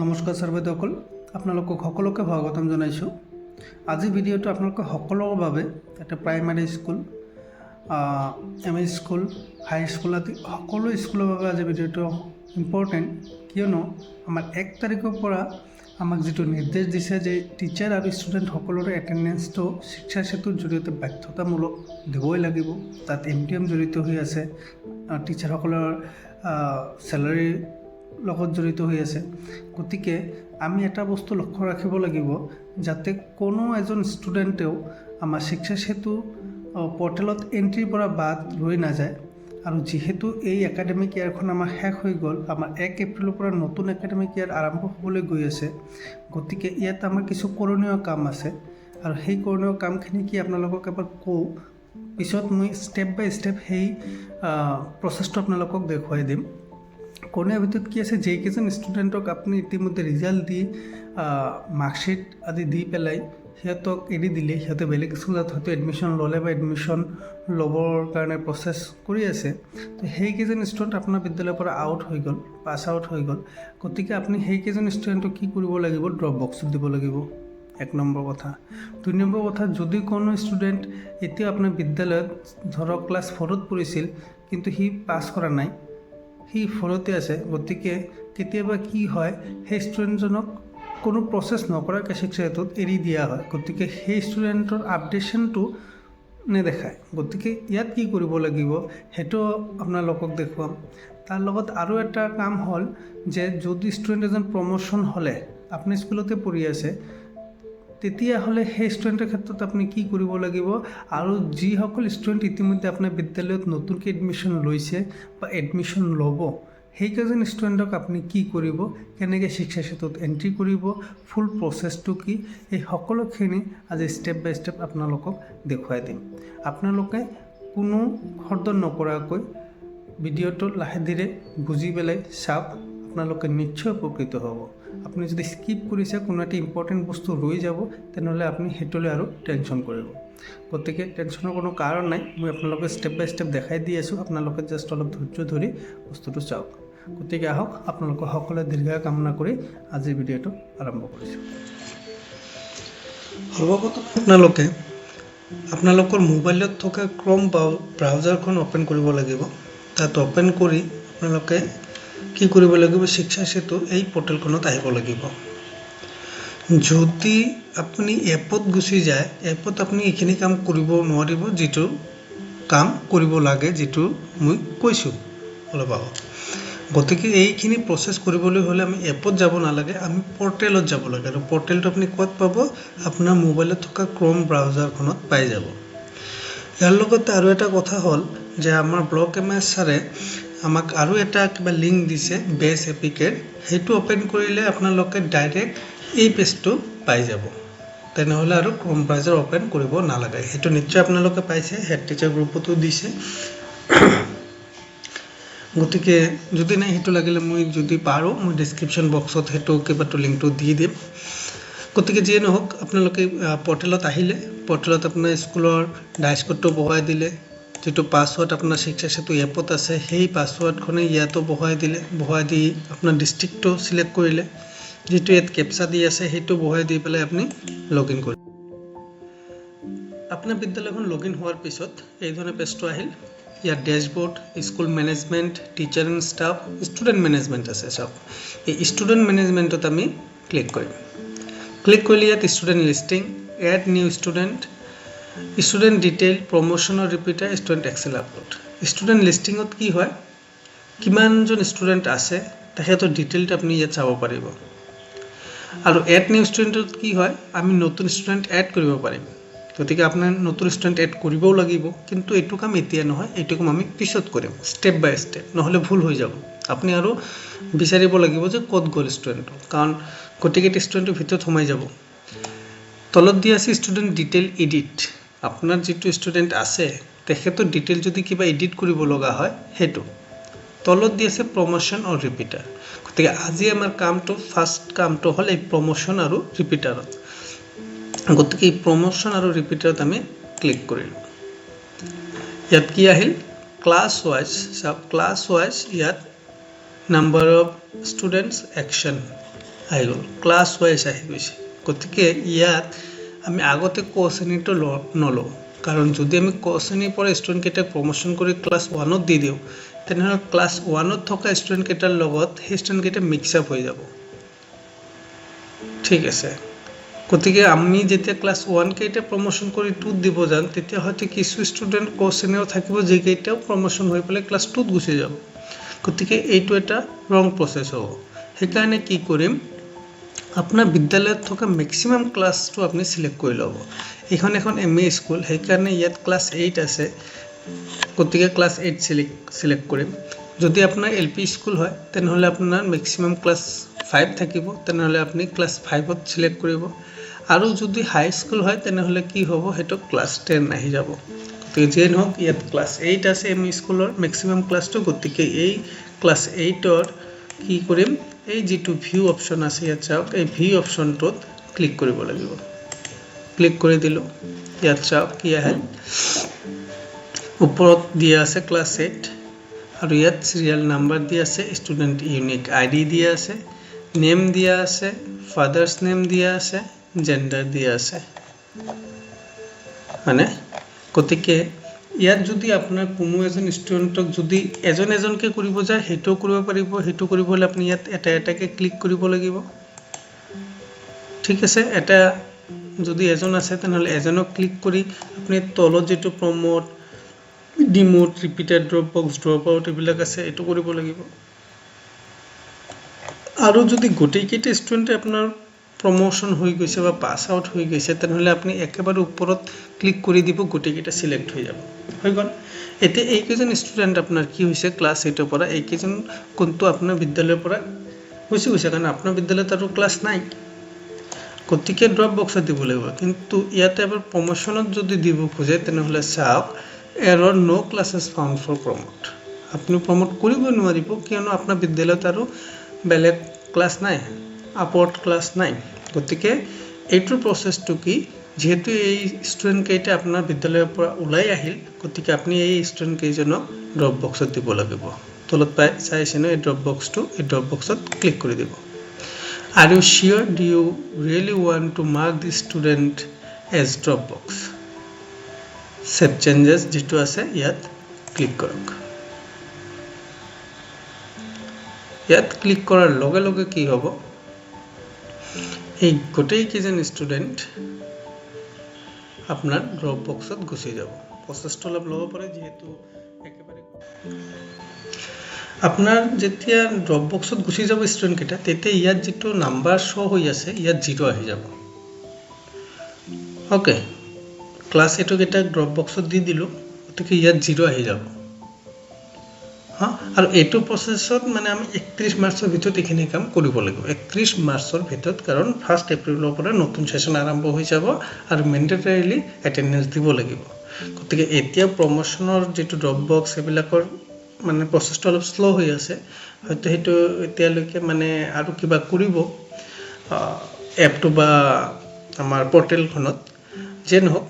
নমস্কাৰ ছাৰ্বৈদসকল আপোনালোকক সকলোকে স্বাগতম জনাইছোঁ। আজি ভিডিঅ'টো আপোনালোকৰ সকলৰ বাবে এটা প্ৰাইমাৰী স্কুল এমই স্কুল হাই স্কুল আদি সকলো স্কুলৰ বাবে আজি ভিডিঅ'টো ইম্পৰ্টেণ্ট, কিয়নো আমাৰ 1 তাৰিখৰ পৰা আমাক যিটো নিৰ্দেশ দিছে যে টিচাৰ আৰু ষ্টুডেণ্ট সকলোৰে এটেণ্ডেঞ্চটো শিক্ষা সেতুৰ জৰিয়তে বাধ্যতামূলক দিবই লাগিব। তাত MTM জড়িত হৈ আছে, টিচাৰসকলৰ চেলাৰী লগত জড়িত হৈ আছে। গতিকে আমি এটা বস্তু লক্ষ্য ৰাখিব লাগিব যাতে কোনো এজন ষ্টুডেণ্টেও আমাৰ শিক্ষা সেতু পৰ্টেলত এণ্ট্ৰিৰ পৰা বাদ ৰৈ নাযায়। আৰু যিহেতু এই একাডেমিক ইয়াৰখন আমাৰ শেষ হৈ গ'ল, আমাৰ 1 এপ্ৰিলৰ পৰা নতুন একাডেমিক ইয়াৰ আৰম্ভ হ'বলৈ গৈ আছে। গতিকে ইয়াত আমাৰ কিছু কৰণীয় কাম আছে আৰু সেই কৰণীয় কামখিনি কি আপোনালোকক এবাৰ কওঁ, পিছত মই ষ্টেপ বাই ষ্টেপ সেই প্ৰচেছটো আপোনালোকক দেখুৱাই দিম। কৰণীয় ভিতৰত কি আছে, যেইকেইজন ষ্টুডেণ্টক আপুনি ইতিমধ্যে ৰিজাল্ট দি মাৰ্কশ্বিট আদি দি পেলাই সিহঁতক এৰি দিলে, সিহঁতে বেলেগ স্কুলত হয়তো এডমিশ্যন ল'লে বা এডমিশ্যন ল'বৰ কাৰণে প্ৰচেছ কৰি আছে, তো সেইকেইজন ষ্টুডেণ্ট আপোনাৰ বিদ্যালয়ৰ পৰা আউট হৈ গ'ল, পাছ আউট হৈ গ'ল। গতিকে আপুনি সেইকেইজন ষ্টুডেণ্টক কি কৰিব লাগিব, ড্ৰপ বক্সত দিব লাগিব, 1 নম্বৰ কথা। 2 নম্বৰ কথা, যদি কোনো ষ্টুডেণ্ট এতিয়া আপোনাৰ বিদ্যালয়ত ধৰক ক্লাছ 4ত পঢ়িছিল কিন্তু সি পাছ কৰা নাই, সি 4তে আছে, গতিকে কেতিয়াবা কি হয়, সেই ষ্টুডেণ্টজনক কোনো প্ৰচেছ নকৰাকৈ শিক্ষা সেতুত এৰি দিয়া হয়। গতিকে সেই ষ্টুডেণ্টৰ আপডেশ্যনটো নেদেখায়। গতিকে ইয়াত কি কৰিব লাগিব সেইটো আপোনালোকক দেখুৱাম। তাৰ লগত আৰু এটা কাম হ'ল যে যদি ষ্টুডেণ্ট এজন প্ৰমোশ্যন হ'লে, আপুনি স্কুলতে পঢ়ি আছে, তেতিয়াহ'লে সেই ষ্টুডেণ্টৰ ক্ষেত্ৰত আপুনি কি কৰিব লাগিব, আৰু যিসকল ষ্টুডেণ্ট ইতিমধ্যে আপোনাৰ বিদ্যালয়ত নতুনকৈ এডমিশ্যন লৈছে বা এডমিশ্যন ল'ব, সেইকেইজন ষ্টুডেণ্টক আপুনি কি কৰিব, কেনেকৈ শিক্ষা সেতুত এণ্ট্ৰি কৰিব, ফুল প্ৰচেছটো কি, এই সকলোখিনি আজি ষ্টেপ বাই ষ্টেপ আপোনালোকক দেখুৱাই দিম। আপোনালোকে কোনো খৰদৰ নকৰাকৈ ভিডিঅ'টো লাহে ধীৰে বুজি পেলাই চাওক, আপোনালোকে নিশ্চয় উপকৃত হ'ব। আপুনি যদি স্কিপ কৰিছে, কোনো এটা ইম্পৰ্টেণ্ট বস্তু ৰৈ যাব, তেনেহ'লে আপুনি সেইটোলৈ আৰু টেনশ্যন কৰিব। গতিকে টেনশ্যনৰ কোনো কাৰণ নাই, মই আপোনালোকে ষ্টেপ বাই ষ্টেপ দেখাই দি আছোঁ, আপোনালোকে জাষ্ট অলপ ধৈৰ্য ধৰি বস্তুটো চাওক। গতিকে আহক, আপোনালোকৰ সকলোৱে দীৰ্ঘায়ু কামনা কৰি আজিৰ ভিডিঅ'টো আৰম্ভ কৰিছোঁ। সৰ্বপ্ৰথম আপোনালোকে আপোনালোকৰ মোবাইলত থকা ক্ৰম ব্ৰাউজাৰখন অ'পেন কৰিব লাগিব। তাত অ'পেন কৰি আপোনালোকে কি কৰিব লাগিব, শিক্ষা সেতু এই পৰ্টেলখনত আহিব লাগিব। যদি আপুনি এপত গুচি যায়, এপত আপুনি এইখিনি কাম কৰিব নোৱাৰিব, যিটো কাম কৰিব লাগে, যিটো মই কৈছোঁ অলপ আগত। গতিকে এইখিনি প্ৰচেছ কৰিবলৈ হ'লে আমি এপত যাব নালাগে, আমি পৰ্টেলত যাব লাগে। আৰু পৰ্টেলটো আপুনি ক'ত পাব, আপোনাৰ মোবাইলত থকা ক্ৰম ব্ৰাউজাৰখনত পাই যাব। ইয়াৰ লগতে আৰু এটা কথা হ'ল যে আমাৰ ব্লক MS ছাৰে আমাক আৰু এটা কিবা লিংক দিছে, বেছ এপিকেৰ, সেইটো অ'পেন কৰিলে আপোনালোকে ডাইৰেক্ট এই পেজটো পাই যাব। তেনেহ'লে আৰু ক্ৰম ব্ৰাউজাৰ অ'পেন কৰিব নালাগে। সেইটো নিশ্চয় আপোনালোকে পাইছে, হেড টিচাৰ গ্ৰুপতো দিছে। গতিকে যদি নাই, সেইটো লাগিলে মই যদি পাৰোঁ মই ডিছক্ৰিপশ্যন বক্সত সেইটো কিবাটো লিংকটো দি দিম। গতিকে যিয়ে নহওক, আপোনালোকে পৰ্টেলত আহিলে, পৰ্টেলত আপোনাৰ স্কুলৰ ডাইচ কোডটো বহুৱাই দিলে, যিটো পাছৱৰ্ড আপোনাৰ শিক্ষা সেতু এপত আছে সেই পাছৱৰ্ডখনে ইয়াতো বহুৱাই দিলে, বহুৱাই দি আপোনাৰ ডিষ্ট্ৰিক্টটো চিলেক্ট কৰিলে, যিটো ইয়াত কেপচা দি আছে সেইটো বহুৱাই দি পেলাই আপুনি লগ ইন কৰিলে। আপোনাৰ বিদ্যালয়খন লগ ইন হোৱাৰ পিছত এই ধৰণে পেজটো আহিল। ইয়াত dashboard, school management, teacher and staff, student management আছে। চাওক, এই ষ্টুডেণ্ট মেনেজমেণ্টত আমি ক্লিক কৰিম। ক্লিক কৰিলে ইয়াত student listing, add new student, student detail, promotion আৰু repeater, student Excel upload. Student লিষ্টিঙত কি হয়, কিমানজন ষ্টুডেণ্ট আছে তেখেতৰ ডিটেইলটো আপুনি ইয়াত চাব পাৰিব। আৰু এড নিউ ষ্টুডেণ্টত কি হয়, আমি নতুন ষ্টুডেণ্ট এড কৰিব পাৰিম। গতিকে আপোনাৰ নতুন ষ্টুডেণ্ট এড কৰিবও লাগিব, কিন্তু এইটো কাম এতিয়া নহয়, এইটো কাম আমি পিছত কৰিম, ষ্টেপ বাই ষ্টেপ, নহ'লে ভুল হৈ যাব। আপুনি আৰু বিচাৰিব লাগিব যে ক'ত গ'ল ষ্টুডেণ্টটো, কাৰণ গোটেইকেইটা ষ্টুডেণ্টৰ ভিতৰত সোমাই যাব। তলত দি আছে ষ্টুডেণ্ট ডিটেইল এডিট, আপোনাৰ যিটো ষ্টুডেণ্ট আছে তেখেতৰ ডিটেইল যদি কিবা এডিট কৰিব লগা হয় সেইটো। তলত দি আছে প্ৰমোশ্যন আৰু ৰিপিটাৰ। গতিকে আজি আমাৰ কামটো, ফাৰ্ষ্ট কামটো হ'ল এই প্ৰমোশ্যন আৰু ৰিপিটাৰত। গতিকে এই প্ৰমোশ্যন আৰু ৰিপিটাৰত আমি ক্লিক কৰিলোঁ। ইয়াত কি আহিল, ক্লাছ ৱাইজ। চাওক, ক্লাছ ৱাইজ ইয়াত নাম্বাৰ অফ ষ্টুডেণ্টছ, একশ্যন আহি গ'ল, ক্লাছ ৱাইজ আহি গৈছে। গতিকে ইয়াত আমি আগতে ক শ্ৰেণীটো নলওঁ, কাৰণ যদি আমি ক শ্ৰেণীৰ পৰা ষ্টুডেণ্টকেইটাক প্ৰমোশ্যন কৰি ক্লাছ 1ত দি দিওঁ, তেনেহ'লে ক্লাছ 1ত থকা ষ্টুডেণ্টকেইটাৰ লগত সেই ষ্টুডেণ্টকেইটা মিক্স আপ হৈ যাব। ঠিক আছে, গতিকে আমি যেতিয়া ক্লাছ 1 কেইটা প্ৰমোশ্যন কৰি 2ত দিব যাম, তেতিয়া হয়তো কিছু ষ্টুডেণ্ট ক শ্ৰেণীও থাকিব যিকেইটাও প্ৰমোশ্যন হৈ পেলাই ক্লাছ 2ত গুচি যাব। গতিকে এইটো এটা ৰং প্ৰচেছ হ'ব। সেইকাৰণে কি কৰিম, আপোনাৰ বিদ্যালয়ত থকা মেক্সিমাম ক্লাছটো আপুনি চিলেক্ট কৰি ল'ব। এইখন এখন ME স্কুল, সেইকাৰণে ইয়াত ক্লাছ 8 আছে, গতিকে ক্লাছ 8 চিলেক্ট কৰিম। যদি আপোনাৰ LP স্কুল হয় তেনেহ'লে আপোনাৰ মেক্সিমাম ক্লাছ 5 থাকিব, তেনেহ'লে আপুনি ক্লাছ 5ত চিলেক্ট কৰিব। আৰু যদি হাই স্কুল হয় তেনেহ'লে কি হ'ব, সেইটো ক্লাছ 10 আহি যাব। গতিকে যিয়ে নহওক ইয়াত ক্লাছ 8 আছে ME স্কুলৰ মেক্সিমাম ক্লাছটো, গতিকে এই ক্লাছ 8ৰ কি কৰিম, এই যিটো ভিউ অপশ্যন আছে ইয়াত চাওক, এই ভিউ অপশ্যনটোত ক্লিক কৰিব লাগিব। ক্লিক কৰি দিলোঁ, ইয়াত চাওক কি আহে, ওপৰত দিয়া আছে ক্লাছ 8 আৰু ইয়াত চিৰিয়েল নাম্বাৰ দিয়া আছে, ষ্টুডেণ্ট ইউনিক ID দিয়া আছে, নেম দিয়া আছে, ফাদাৰ্ছ নেম দিয়া আছে, জেণ্ডাৰ দিয়া আছে। মানে গতিকে ইয়াত যদি আপোনাৰ কোনো এজন ষ্টুডেণ্টক যদি এজনকৈ কৰিব যায় সেইটোও কৰিব পাৰিব, সেইটো কৰিব হ'লে আপুনি ইয়াত এটাকৈ ক্লিক কৰিব লাগিব। ঠিক আছে, এটা যদি এজন আছে তেনেহ'লে এজনক ক্লিক কৰি আপুনি তলত যিটো promote, demote, repeated drop box, drop out এইবিলাক আছে এইটো কৰিব লাগিব। আৰু যদি গোটেইকেইটা ষ্টুডেণ্টে আপোনাৰ প্ৰমোশ্যন হৈ গৈছে বা পাছ আউট হৈ গৈছে তেনেহ'লে আপুনি একেবাৰে ওপৰত ক্লিক কৰি দিব, গোটেইকেইটা চিলেক্ট হৈ যাব, হৈ গ'ল। এতিয়া এইকেইজন ষ্টুডেণ্ট আপোনাৰ কি হৈছে ক্লাছ 8ৰ পৰা, এইকেইজন কোনটো আপোনাৰ বিদ্যালয়ৰ পৰা গুচি গৈছে, কাৰণ আপোনাৰ বিদ্যালয়ত আৰু ক্লাছ নাই, গতিকে ড্ৰপ বক্সত দিব লাগিব। কিন্তু ইয়াতে এবাৰ প্ৰমোশ্যনত যদি দিব খোজে তেনেহ'লে চাওক, error no classes found for promote, আপুনি প্ৰমোট কৰিব নোৱাৰিব, কিয়নো আপোনাৰ বিদ্যালয়ত আৰু বেলেগ ক্লাছ নাই, আপৱৰ্ড ক্লাছ নাই। গতিকে এইটোৰ প্ৰচেছটো কি, যিহেতু এই ষ্টুডেণ্ট কেইটা আপোনাৰ বিদ্যালয়ৰ পৰা ওলাই আহিল, গতিকে আপুনি এই ষ্টুডেণ্ট কেইজনক ড্ৰপ বক্সত দিব লাগিব। তলত পাই চাইছেনে এই ড্ৰপ বক্সটো, এই ড্ৰপ বক্সত ক্লিক কৰি দিব। Are you sure, do you really want to mark the student as drop box? Save changes যিটো আছে ইয়াত ক্লিক কৰক। ইয়াত ক্লিক কৰাৰ লগে লগে কি হ'ব, এই গোটেইকেইজন ষ্টুডেণ্ট আপোনাৰ ড্ৰপ বক্সত গুচি যাব। প্ৰচেছটো অলপ ল'ব পাৰে, যিহেতু একেবাৰে আপোনাৰ যেতিয়া ড্ৰপ বক্সত গুচি যাব ষ্টুডেণ্টকেইটা, তেতিয়া ইয়াত যিটো নাম্বাৰ শ্ব' হৈ আছে ইয়াত 0 আহি যাব। অ'কে, ক্লাছ 8 কেইটাক ড্ৰপ বক্সত দি দিলোঁ, গতিকে ইয়াত 0 আহি যাব। আৰু এইটো প্ৰচেছত মানে আমি 31 মাৰ্চৰ ভিতৰত এইখিনি কাম কৰিব লাগিব, 31 মাৰ্চৰ ভিতৰত, কাৰণ 1 এপ্ৰিলৰ পৰা নতুন ছেশ্যন আৰম্ভ হৈ যাব আৰু মেণ্ডেটৰিলি এটেণ্ডেঞ্চ দিব লাগিব। গতিকে এতিয়া প্ৰমোশ্যনৰ যিটো ড্ৰপ বক্স এইবিলাকৰ মানে প্ৰচেছটো অলপ শ্ল' হৈ আছে, হয়তো সেইটো এতিয়ালৈকে মানে আৰু কিবা কৰিব এপটো বা আমাৰ পৰ্টেলখনত। যে নহওক,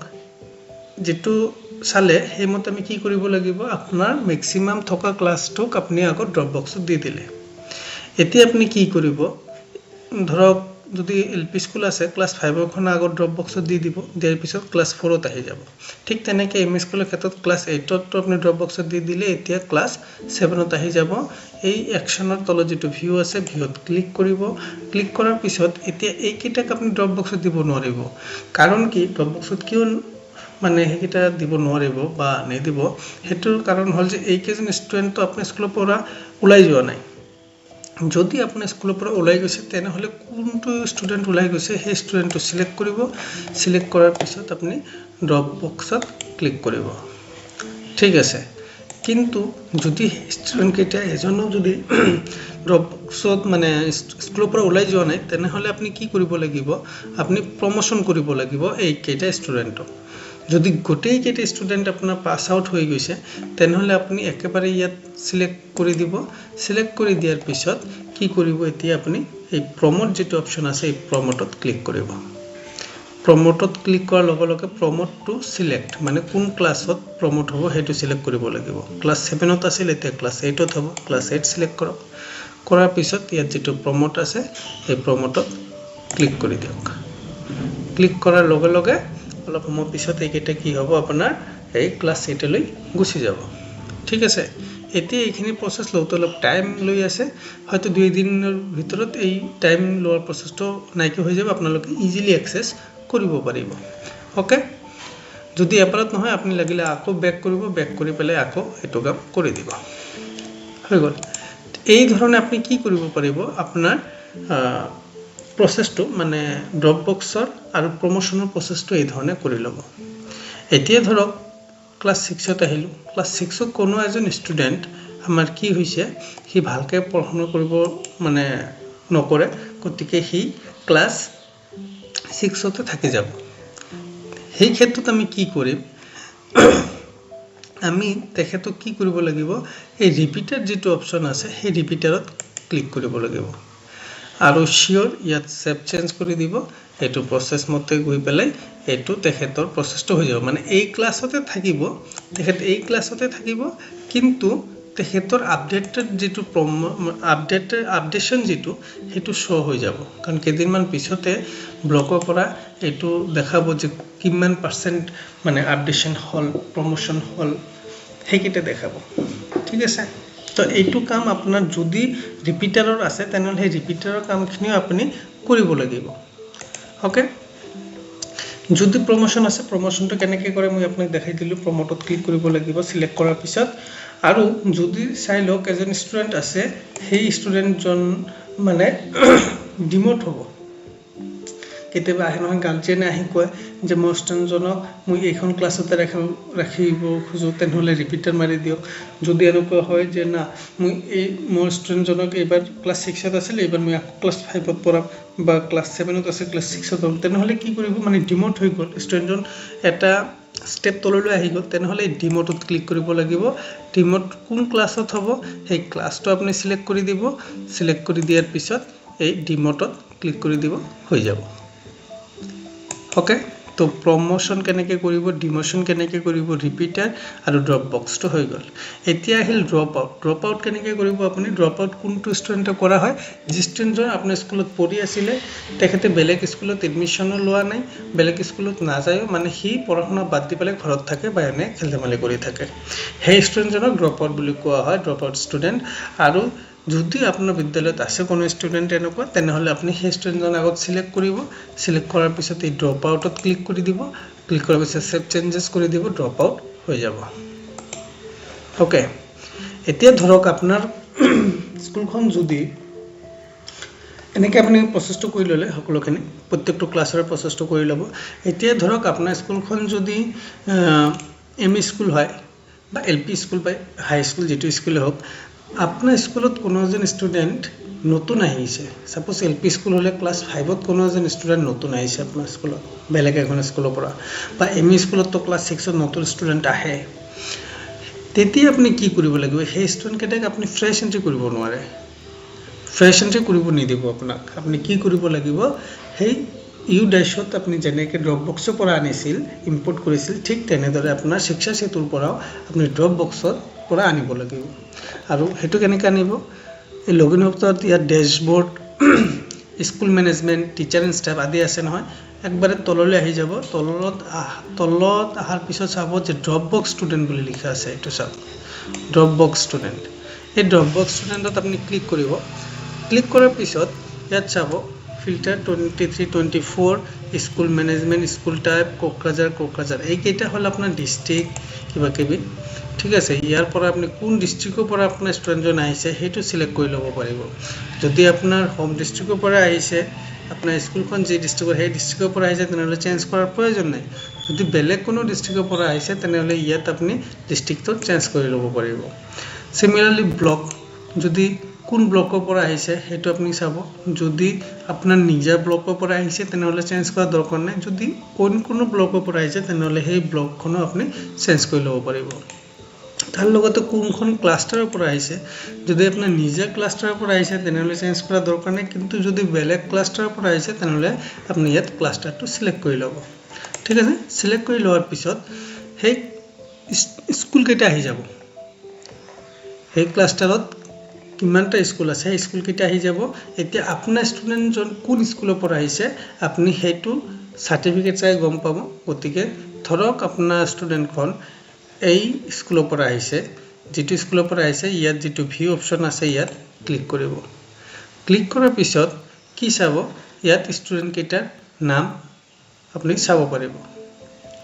যিটো চালে সেইমতে আমি কি কৰিব লাগিব, আপোনাৰ মেক্সিমাম থকা ক্লাছটোক আপুনি আগত ড্ৰপ বক্সত দি দিলে। এতিয়া আপুনি কি কৰিব, ধৰক যদি LP স্কুল আছে ক্লাছ 5খন আগত ড্ৰপ বক্সত দি দিব, দিয়াৰ পিছত ক্লাছ 4ত আহি যাব। ঠিক তেনেকৈ ME স্কুলৰ ক্ষেত্ৰত ক্লাছ 8তটো আপুনি ড্ৰপ বক্সত দি দিলে, এতিয়া ক্লাছ 7ত আহি যাব। এই একশ্যনৰ তলত যিটো ভিউ আছে, ভিউত ক্লিক কৰিব। ক্লিক কৰাৰ পিছত এতিয়া এইকেইটাক আপুনি ড্ৰপ বক্সত দিব নোৱাৰিব, কাৰণ কি ড্ৰপ বক্সত কিয় মানে সেইকেইটা দিব নোৱাৰিব বা নিদিব, সেইটোৰ কাৰণ হ'ল যে এইকেইজন ষ্টুডেণ্টটো আপোনাৰ স্কুলৰ পৰা ওলাই যোৱা নাই। যদি আপোনাৰ স্কুলৰ পৰা ওলাই গৈছে তেনেহ'লে কোনটো ষ্টুডেণ্ট ওলাই গৈছে সেই ষ্টুডেণ্টটো চিলেক্ট কৰিব। চিলেক্ট কৰাৰ পিছত আপুনি ড্ৰপ বক্সত ক্লিক কৰিব, ঠিক আছে। কিন্তু যদি ষ্টুডেণ্টকেইটা এজনো যদি ড্ৰপ বক্সত মানে স্কুলৰ পৰা ওলাই যোৱা নাই, তেনেহ'লে আপুনি কি কৰিব লাগিব, আপুনি প্ৰমোশ্যন কৰিব লাগিব এইকেইটা ষ্টুডেণ্টক। যদি গোটেইকেইটা ষ্টুডেণ্ট আপোনাৰ পাছ আউট হৈ গৈছে তেনেহ'লে আপুনি একেবাৰে ইয়াত চিলেক্ট কৰি দিব। চিলেক্ট কৰি দিয়াৰ পিছত কি কৰিব, এতিয়া আপুনি এই প্ৰমোট যিটো অপশ্যন আছে এই প্ৰমোটত ক্লিক কৰিব। প্ৰমোটত ক্লিক কৰাৰ লগে লগে প্ৰমোট টু চিলেক্ট, মানে কোন ক্লাছত প্ৰমোট হ'ব সেইটো চিলেক্ট কৰিব লাগিব। ক্লাছ 7ত আছিল, এতিয়া ক্লাছ 8ত হ'ব, ক্লাছ 8 চিলেক্ট কৰক। কৰাৰ পিছত ইয়াত যেটো প্ৰমোট আছে এই প্ৰমোটত ক্লিক কৰি দিয়ক ক্লিক কৰাৰ লগে লগে অলপ সময় পিছত এইকেইটা কি হ'ব আপোনাৰ এই ক্লাছ 8 লৈ গুছি যাব ঠিক আছে এতিয়া এইখিনি প্ৰসেস লওঁতে অলপ টাইম লৈ আছে হয়তো 2 দিনৰ ভিতৰত এই টাইম লোৱাৰ প্ৰসেসটো নাইকি হৈ যাব আপোনালোকে ইজিলি এক্সেস কৰিব পাৰিব ওকে যদি এপাৰত নহয় আপুনি লাগিলে আকৌ বেক কৰিব বেক কৰি পেলাই আকৌ এটো কাম কৰি দিব হৈ গল এই ধৰণে আপুনি কি কৰিব পাৰিব আপোনাৰ প্ৰসেসটো মানে ড্ৰপবক্সৰ আৰু প্ৰমোশনৰ প্ৰসেসটো এই ধৰণে কৰি ল'ব এতিয়া ধৰক ক্লাস 6 ত আহিলো ক্লাস 6 ত কোনো এজন ষ্টুডেন্ট আমাৰ কি হৈছে হি ভালকে পঢ়ানো কৰিব মানে নকৰে গতিকে হি ক্লাস 6 তে থাকি যাব সেই ক্ষেত্ৰত আমি কি কৰিম আমি তেখেতক কি কৰিব লাগিব এই ৰিপিটাৰ যেটো অপচন আছে সেই ৰিপিটাৰত ক্লিক কৰিব লাগিব আৰু শিওৰ ইয়াত সেভ চেঞ্জ কৰি দিব এটো প্ৰসেস মতে গৈ পেলাই এটো তেখেতৰ প্ৰসেসটো হৈ যাব মানে এই ক্লাছতে থাকিব তেখেত এই ক্লাছতে থাকিব কিন্তু তেখেতৰ আপডেটেড যেটো আপডেশন যেটো হেতু শো হৈ যাব কাৰণ কেদিনমান পিছতে ব্লকৰ পৰা এটো দেখাব যে কিমান পাৰ্সেন্ট মানে আপডেশন হল প্ৰমোশন হল হেকিতে দেখাব ঠিক আছে তো এইটো কাম আপোনাৰ যদি ৰিপিটাৰৰ আছে তেনহলে সেই ৰিপিটাৰৰ কামখিনিও আপুনি কৰিব লাগিব ওকে যদি প্ৰমোশন আছে প্ৰমোশনটো কেনেকৈ কৰে মই আপোনাক দেখাই দিলো প্ৰমোটত ক্লিক কৰিব লাগিব সিলেক্ট কৰাৰ পিছত আৰু যদি চাই লওক এজন ষ্টুডেন্ট আছে সেই ষ্টুডেন্টজন মানে ডিমোট হ'ব কেতিয়াবা আহে নহয় গাৰ্জিয়ানে আহি কয় যে মোৰ ষ্টুডেন্টজনক মই এইখন ক্লাছতে ৰাখিব খুজো তেনহলে ৰিপিটাৰ মাৰি দিয়ক যদি এনেকুৱা হয় যে না মই এই মোৰ ষ্টুডেন্টজনক এবাৰ ক্লাছ 6 ত আছিল এবাৰ মই ক্লাছ 5 ত পঢ়াম বা ক্লাছ 7 ত আছে ক্লাছ 6 ত তেনহলে কি কৰিব মানে ডিমোট হৈ গ'ল ষ্টুডেন্টজন এটা স্টেপ তললৈ আহি গ'ল তেনহলে ডিমোটত ক্লিক কৰিব লাগিব ডিমোট কোন ক্লাছত হ'ব সেই ক্লাছটো আপুনি সিলেক্ট কৰি দিব সিলেক্ট কৰি দিয়াৰ পিছত এই ডিমোটত ক্লিক কৰি দিব হৈ যাব ওকে তো প্ৰমোশন কেনেকৈ কৰিব ডিমোশন কেনেকৈ কৰিব ৰিপিটাৰ আৰু ড্ৰপ বক্সটো হৈ গল এতিয়া আহিল ড্ৰপ আউট কেনেকৈ কৰিব আপুনি ড্ৰপ আউট কোনটো ষ্টুডেন্টে কৰা হয় যি ষ্টুডেন্টজন আপোনাৰ স্কুলত পঢ়ি আছিল তেখেতে বেলেগ স্কুলত এডমিশন লোৱা নাই বেলেগ স্কুলত নাযায় মানে হি পঢ়াশুনা বাদ দি পেলাই ঘৰত থাকে বা এনে খেলধেমালি কৰি থাকে সেই ষ্টুডেন্টজনক ড্ৰপ আউট বুলি কোৱা হয় ড্ৰপ আউট ষ্টুডেন্ট আৰু যদি আপোনাৰ বিদ্যালয়ত আছে কোনো ষ্টুডেন্ট এনেকুৱা তেনেহলে আপুনি সেই ষ্টুডেন্টজন আগত সিলেক্ট কৰিব সিলেক্ট কৰাৰ পিছত এই ড্ৰপ আউটত ক্লিক কৰি দিব ক্লিক কৰাৰ পিছত সেভ চেঞ্জেস কৰি দিব ড্ৰপ আউট হৈ যাব ওকে এতিয়া ধৰক আপোনাৰ স্কুলখন যদি এনেকৈ আপুনি প্ৰসেসটো কৰি ললে সকলোখিনি প্ৰত্যেকটো ক্লাছৰ প্ৰসেসটো কৰি লব এতিয়া ধৰক আপোনাৰ স্কুলখন যদি এমই স্কুল হয় বা এলপি স্কুল বা হাই স্কুল যেটো স্কুল হোক আপোনাৰ স্কুলত কোনো এজন ষ্টুডেন্ট নতুন আহিছে সাপোজ এলপি স্কুল হলে ক্লাস 5 ত কোনো এজন ষ্টুডেন্ট নতুন আহিছে আপোনাৰ স্কুলত বেলেগ এখন স্কুলৰ পৰা বা এমই স্কুলত তো ক্লাস 6 ত নতুন ষ্টুডেন্ট আহে তেতিয়া আপুনি কি কৰিব লাগিব সেই ষ্টুডেন্ট কেটাক আপুনি ফ্ৰেশ এন্ট্ৰি কৰিব নোৱাৰে ফ্ৰেশ এন্ট্ৰি কৰিব নিদিব আপোনাক আপুনি কি কৰিব লাগিব সেই ইউ ড্যাশত আপুনি যেনেকৈ ড্ৰপ বক্সৰ পৰা আনিছিল ইম্পোৰ্ট কৰিছিল ঠিক তেনেদৰে আপোনাৰ শিক্ষা সেতুৰ পৰাও আপুনি ড্ৰপ বক্সৰ পৰা আনিব লাগিব আৰু হেতু কেনেকৈ আনিব এই লগইন অপচনত ইয়াত dashboard school management teacher and staff আদি আছে নহয় একবাৰে তললৈ আহি যাব তলত আহাৰ পিছত চাব যে ড্ৰপ বক্স ষ্টুডেন্ট বুলি লিখা আছে এটো চাওক ড্ৰপ বক্স ষ্টুডেন্ট এই ড্ৰপ বক্স ষ্টুডেন্টত আপুনি ক্লিক কৰিব ক্লিক কৰাৰ পিছত ইয়াত চাব filter 2324 school management school type Kokrajhar এই কেইটা হল আপোনাৰ ডিস্ট্ৰিক্ট কিবা কিবি ঠিক আছে ইয়াৰ পৰা আপুনি কোন ডিস্ট্ৰিক্টৰ পৰা আপোনাৰ ষ্টুডেন্টজন আহিছে হেতু সিলেক্ট কৰি ল'ব পাৰিব যদি আপোনাৰ হোম ডিস্ট্ৰিক্টৰ পৰা আহিছে আপোনাৰ স্কুলখন যে ডিস্ট্ৰিক্টৰ সেই ডিস্ট্ৰিক্টৰ পৰা আহিছে তেনেহলে চেঞ্জ কৰাৰ প্ৰয়োজন নাই যদি বেলেগ কোনো ডিস্ট্ৰিক্টৰ পৰা আহিছে তেনেহলে ইয়াত আপুনি ডিস্ট্ৰিক্টটো চেঞ্জ কৰি ল'ব পাৰিব সিমিলাৰলি ব্লক যদি কোন ব্লকৰ পৰা আহিছে হেতু আপুনি চাব যদি আপোনাৰ নিজা ব্লকৰ পৰা আহিছে তেনেহলে চেঞ্জ কৰা দৰকাৰ নাই যদি কোনো ব্লকৰ পৰা আহিছে তেনেহলে সেই ব্লকখনো আপুনি চেঞ্জ কৰি ল'ব পাৰিব তাৰ লগতে কোনখন ক্লাষ্টাৰৰ পৰা আহিছে যদি আপোনাৰ নিজা ক্লাষ্টাৰৰ পৰা আহিছে তেনেহলে চেঞ্জ কৰা দৰকাৰ নাই কিন্তু যদি বেলেগ ক্লাষ্টাৰৰ পৰা আহিছে তেনেহলে আপুনি ইয়াত ক্লাষ্টাৰটো সিলেক্ট কৰি ল'ব ঠিক আছে সিলেক্ট কৰি লোৱাৰ পিছত সেই স্কুল কেইটা আহি যাব সেই ক্লাষ্টাৰত কিমানটা স্কুল আছে সেই স্কুলকেইটা আহি যাব এতিয়া আপোনাৰ ষ্টুডেণ্টজন কোন স্কুলৰ পৰা আহিছে আপুনি সেইটো সাৰ্টিফিকেট চাই গম পাব গতিকে ধৰক আপোনাৰ ষ্টুডেণ্টখন এই স্কুলৰ পৰা আহিছে যেটো স্কুলৰ পৰা আহিছে ইয়াত যেটো ভিউ অপচন আছে ইয়াত ক্লিক কৰিব ক্লিক কৰাৰ পিছত কি চাব ইয়াত ষ্টুডেণ্ট কেইটাৰ নাম আপুনি চাব পাৰিব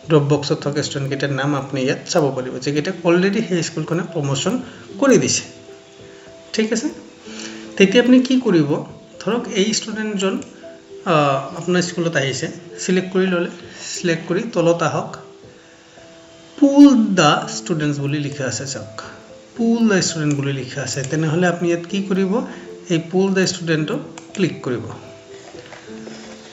ড্ৰপ বক্সত থকা ষ্টুডেণ্ট কেইটাৰ নাম আপুনি ইয়াত চাব পাৰিব যে কেইটা অলৰেডি সেই স্কুলখনে প্ৰমোশন কৰি দিছে ঠিক আছে তেতিয়া আপুনি কি কৰিব ধৰক এই ষ্টুডেণ্টজন আপোনাৰ স্কুলত আহিছে সিলেক্ট কৰি ললে সিলেক্ট কৰি তলত আহক পুল দা ষ্টুডেন্টস বুলি লিখা আছে চাওক পুল দা ষ্টুডেন্ট বুলি লিখা আছে তেনেহলে আপুনি ইয়াত কি কৰিব এই পুল দা ষ্টুডেন্টটো ক্লিক কৰিব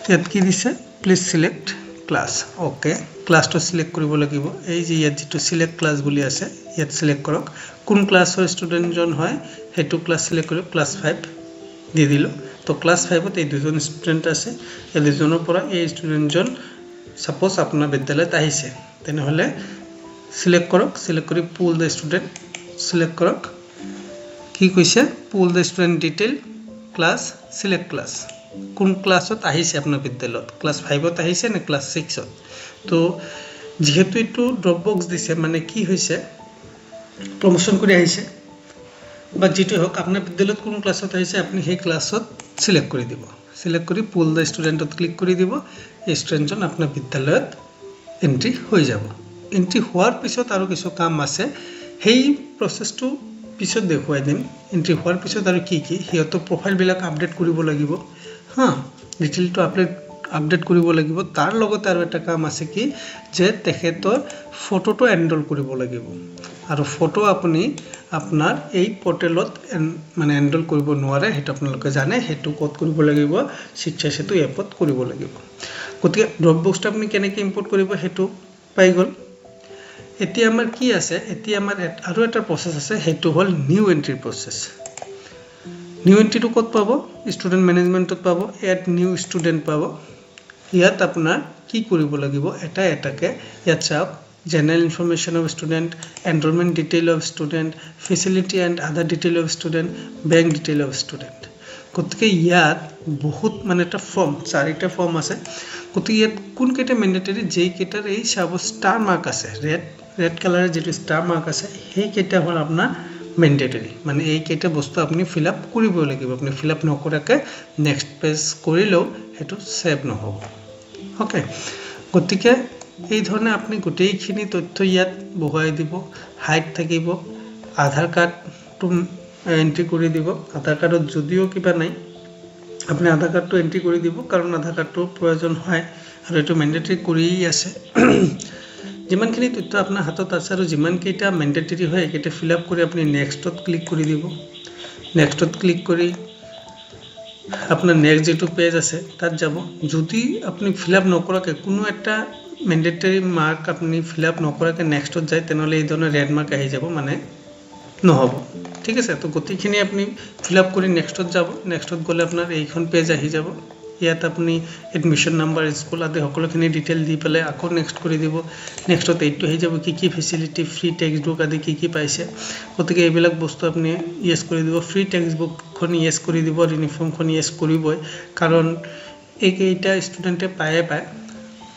ইয়াত কি দিছে প্লিজ সিলেক্ট ক্লাস ওকে ক্লাসটো সিলেক্ট কৰিব লাগিব এই যে ইয়াত যেটো সিলেক্ট ক্লাস বুলি আছে ইয়াত সিলেক্ট কৰক কোন ক্লাসৰ ষ্টুডেন্টজন হয় হেতু ক্লাস সিলেক্ট কৰি ক্লাস 5 দি দিলো তো ক্লাস 5 ত এই দুজন ষ্টুডেন্ট আছে এই দুজনৰ পৰা এই ষ্টুডেন্টজন সাপোজ আপোনাৰ বিদ্যালয়ত আহিছে তেনেহলে সিলেক্ট কৰক সিলেক্ট কৰি পুল দা ষ্টুডেন্ট সিলেক্ট কৰক কি কৈছে pull the student detail class select class কোন ক্লাসত আহিছে আপোনাৰ বিদ্যালয়ত ক্লাস 5 ত আহিছে নে ক্লাস 6 ত তো যেহেতু এটো ড্ৰপ বক্স দিছে মানে কি হৈছে প্ৰমোশন কৰি আহিছে বা যেটো হোক আপোনাৰ বিদ্যালয়ত কোন ক্লাসত আহিছে আপুনি সেই ক্লাসত সিলেক্ট কৰি দিব সিলেক্ট কৰি পুল দা ষ্টুডেন্টত ক্লিক কৰি দিব এই ষ্টুডেন্টজন আপোনাৰ বিদ্যালয়ত এন্ট্ৰি হৈ যাব এন্ট্ৰি হোৱাৰ পিছত আৰু কিছু কাম আছে সেই প্ৰসেসটো পিছত দেখুৱাই দিম এন্ট্ৰি হোৱাৰ পিছত আৰু কি কি হিয়তো প্ৰফাইল বিলাক আপডেট কৰিব লাগিব হা ডিটেইলটো আপডেট কৰিব লাগিব তাৰ লগতে আৰু এটা কাম আছে কি যে তেখেতৰ ফটোটো এনৰোল কৰিব লাগিব আৰু ফটো আপুনি আপোনাৰ এই পোৰ্টেলত মানে এনৰোল কৰিব নোৱাৰে হেতু আপোনালোকে জানে হেতু কোড কৰিব লাগিব শিক্ষা সেতু এপত কৰিব লাগিব গতিকে ড্ৰপ বক্সটো আপুনি কেনেকৈ ইম্পোৰ্ট কৰিব হেতু পাই গল এতিয়া আমাৰ কি আছে এতিয়া আমাৰ আৰু এটা প্ৰসেস আছে হেতু হল নিউ এন্ট্ৰি প্ৰসেস নিউ এন্ট্ৰিটো কত পাব ষ্টুডেন্ট ম্যানেজমেন্টত পাব এড নিউ ষ্টুডেন্ট পাব ইয়াত আপোনাৰ কি কৰিব লাগিব এটা এটাকে ইয়াত চাওক general information of student enrollment detail of student facility and other detail of student bank detail of student গতিকে ইয়াত বহুত মানে এটা ফর্ম চাৰিটা ফৰ্ম আছে গতিকে ইয়াত কোন কেটা ম্যান্ডেটৰি যেই কেটাৰ এই সাব স্টাৰ মাৰ্ক আছে ৰেড কালাৰৰ যেটো স্টাৰ মাৰ্ক আছে সেই কেটা হল আপোনাৰ ম্যান্ডেটৰি মানে এই কেটা বস্তু আপুনি ফিল আপ কৰিব লাগিব আপুনি ফিল আপ নকৰাকে নেক্সট পেজ কৰিলেও হেতু সেভ নহব ওকে গতিকে এই ধৰণে আপুনি গোটেইখিনি তথ্য ইয়াত বহুৱাই দিব হাইট থাকিব আধাৰ কাৰ্ডটো এন্ট্ৰি কৰি দিব আধাৰ কাৰ্ডত যদিও কিবা নাই আপুনি আধাৰ কাৰ্ডটো এন্ট্ৰি কৰি দিব কাৰণ আধাৰ কাৰ্ডটো প্ৰয়োজন হয় আৰু এটো ম্যান্ডেটৰি কৰি আছে যিমানখিনি তথ্য আপোনাৰ হাতত আছে আৰু যিমান কেইটা ম্যান্ডেটৰি হয় একেটা ফিল আপ কৰি আপুনি নেক্সটত ক্লিক কৰি দিব নেক্সটত ক্লিক কৰি আপোনাৰ নেক্সট যেটো পেজ আছে তাত যাব যদি আপুনি ফিল আপ নকৰাকে কোনো এটা ম্যান্ডেটৰি মাৰ্ক আপুনি ফিল আপ নকৰাকে নেক্সটত যায় তেনেহলে এই ধৰণৰ ৰেড মাৰ্ক আহি যাব মানে নহব ঠিক আছে তো গতিখিনি আপুনি ফিল আপ কৰি নেক্সটত যাব নেক্সটত গলে আপোনাৰ এইখন পেজ আহি যাব ইয়াত আপুনি এডমিশন নাম্বাৰ স্কুল আদি সকলোখিনি ডিটেইল দি পেলাই আকৌ নেক্সট কৰি দিব নেক্সটত এইটো হৈ যাব কি ফেসিলিটি ফ্ৰী টেক্সট বুক আদি কি পাইছে গতিকে এইবিলাক বস্তু আপুনি ইয়েস কৰি দিব ফ্ৰী টেক্সট বুক খন ইয়েস কৰি দিব ইউনিফৰ্ম খন ইয়েস কৰিবই কাৰণ এইকেইটা ষ্টুডেন্টে পায়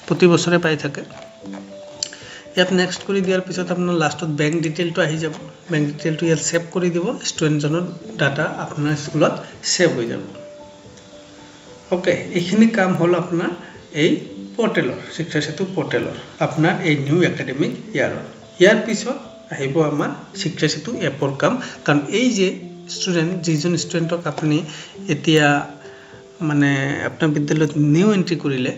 প্ৰতি বছৰে পাই থাকে ইয়াত নেক্সট কৰি দিয়াৰ পিছত আপোনাৰ লাষ্টত বেংক ডিটেইলটো আহি যাব বেংক ডিটেইলটো ইয়াত সেভ কৰি দিব ষ্টুডেন্টজনৰ ডাটা আপোনাৰ স্কুলত সেভ হৈ যাব ওকে এইখিনি কাম হল আপোনাৰ এই পোৰ্টেলৰ শিক্ষা সেতু পোৰ্টেলৰ আপোনাৰ এই নিউ একাডেমিক ইয়াৰ পিছত আহিব আমাৰ শিক্ষা সেতু এপৰ কাম কাৰণ এই যে ষ্টুডেন্ট যিজন ষ্টুডেন্টক আপুনি এতিয়া মানে আপোনাৰ বিদ্যালয়ত নিউ এন্ট্ৰি কৰিলে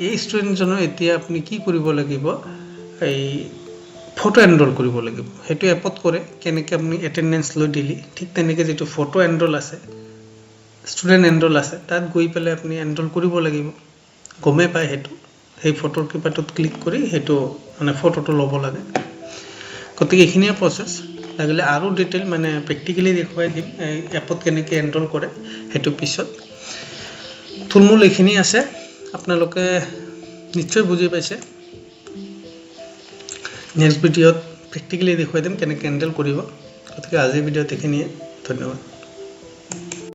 এই ষ্টুডেন্টজনৰ এতিয়া আপুনি কি কৰিব লাগিব এই ফটো এনৰোল কৰিব লাগিব হেতু এপত কৰে কেনেকৈ আপুনি এটেন্ডেন্স লৈ দিলি ঠিক তেনেকৈ যেটো ফটো এনৰোল আছে ষ্টুডেন্ট এনৰোল আছে তাত গৈ পেলে আপুনি এনৰোল কৰিব লাগিব গমে পায় হেতু সেই ফটোৰ কিপাটত ক্লিক কৰি হেতু মানে ফটোটো ল'ব লাগে গতিকে এইখিনিয়ে প্ৰসেস লাগিলে আৰু ডিটেইল মানে প্ৰ্যাকটিক্যালি দেখুৱাই দিম এপত কেনেকৈ এনৰোল কৰে হেতু পিছত থুলমূল এইখিনি আছে আপোনালোকে নিশ্চয় বুজি পাইছে নেক্সট ভিডিঅ'ত প্ৰ্যাকটিক্যালি দেখুৱাই দিম কেনেকৈ এনৰোল কৰিব গতিকে আজিৰ ভিডিঅ'ত এইখিনিয়ে ধন্যবাদ